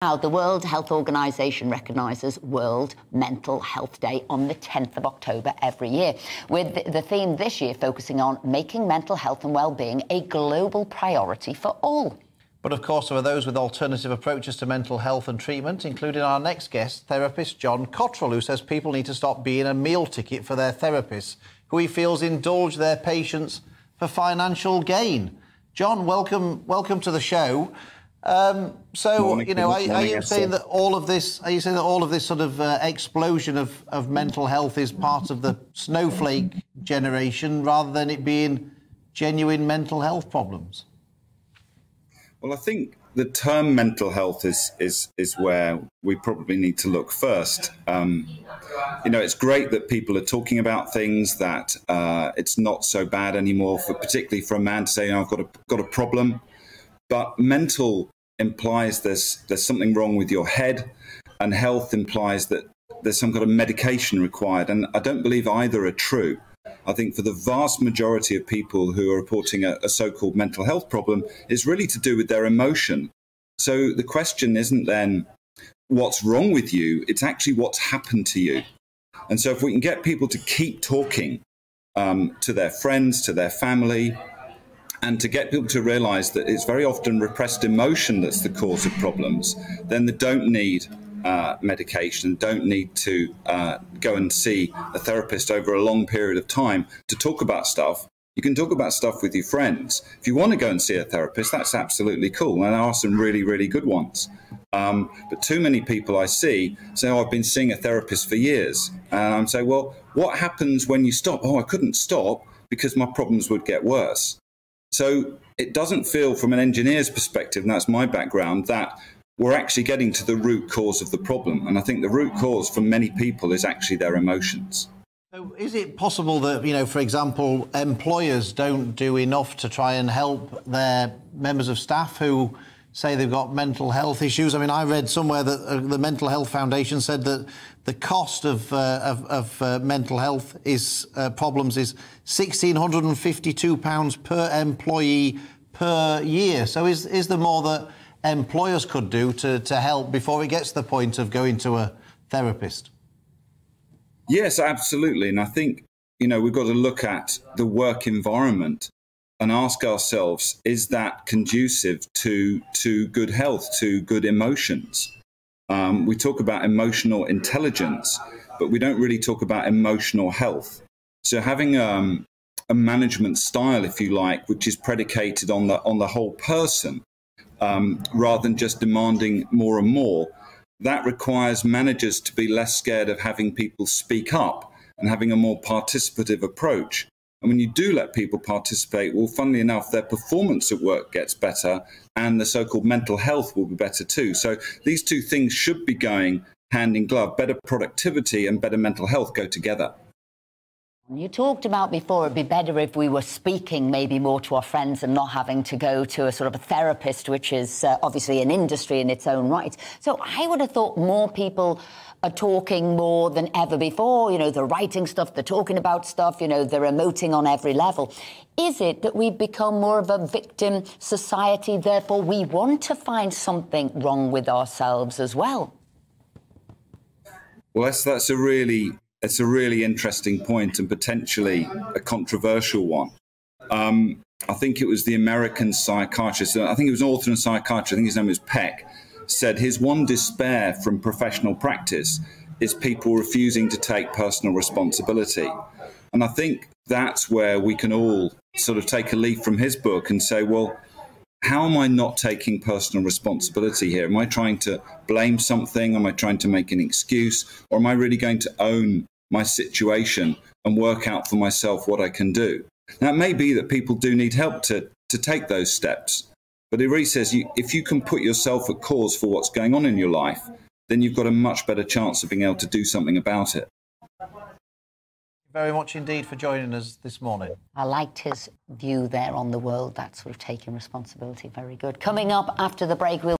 Now, the World Health Organization recognises World Mental Health Day on the 10th of October every year, with the theme this year focusing on making mental health and well-being a global priority for all. But of course, there are those with alternative approaches to mental health and treatment, including our next guest, therapist John Cottrell, who says people need to stop being a meal ticket for their therapists, who he feels indulge their patients for financial gain. John, welcome to the show. Are you saying that all of this sort of explosion of mental health is part of the snowflake generation rather than it being genuine mental health problems? Well, I think the term mental health is where we probably need to look first. It's great that people are talking about things, that it's not so bad anymore, particularly for a man to say, I've got a problem. But mental implies there's something wrong with your head, and health implies that there's some kind of medication required. And I don't believe either are true. I think for the vast majority of people who are reporting a so-called mental health problem, it's really to do with their emotion. So the question isn't then what's wrong with you, it's actually what's happened to you. And so if we can get people to keep talking to their friends, to their family, and to get people to realise that it's very often repressed emotion that's the cause of problems, then they don't need medication, don't need to go and see a therapist over a long period of time to talk about stuff. You can talk about stuff with your friends. If you want to go and see a therapist, that's absolutely cool. And there are some really, really good ones. But too many people I see say, I've been seeing a therapist for years. And I'm saying, well, what happens when you stop? I couldn't stop because my problems would get worse. So it doesn't feel, from an engineer's perspective, and that's my background, that we're actually getting to the root cause of the problem. And I think the root cause for many people is actually their emotions. So is it possible that, for example, employers don't do enough to try and help their members of staff who say they've got mental health issues? I mean, I read somewhere that the Mental Health Foundation said that the cost of mental health problems is £1,652 per employee per year. So is there more that employers could do to help before it gets to the point of going to a therapist? Yes, absolutely. And I think, we've got to look at the work environment and ask ourselves, is that conducive to good health, to good emotions? We talk about emotional intelligence, but we don't really talk about emotional health. So having a management style, if you like, which is predicated on the whole person, rather than just demanding more and more, that requires managers to be less scared of having people speak up and having a more participative approach. And when you do let people participate, well, funnily enough, their performance at work gets better and the so-called mental health will be better too. So these two things should be going hand in glove. Better productivity and better mental health go together. You talked about before it'd be better if we were speaking maybe more to our friends and not having to go to a sort of a therapist, which is obviously an industry in its own right. So I would have thought more people are talking more than ever before. They're writing stuff, they're talking about stuff, they're emoting on every level. Is it that we've become more of a victim society, therefore we want to find something wrong with ourselves as well? Well, that's a really interesting point and potentially a controversial one. I think it was the American psychiatrist, I think he was an author and psychiatrist, I think his name was Peck, said his one despair from professional practice is people refusing to take personal responsibility. And I think that's where we can all sort of take a leaf from his book and say, well, how am I not taking personal responsibility here? Am I trying to blame something? Am I trying to make an excuse? Or am I really going to own my situation and work out for myself what I can do? Now, it may be that people do need help to take those steps. But it really says if you can put yourself at cause for what's going on in your life, then you've got a much better chance of being able to do something about it. Thank you very much indeed for joining us this morning. I liked his view there on the world, that sort of taking responsibility. Very good. Coming up after the break, we'll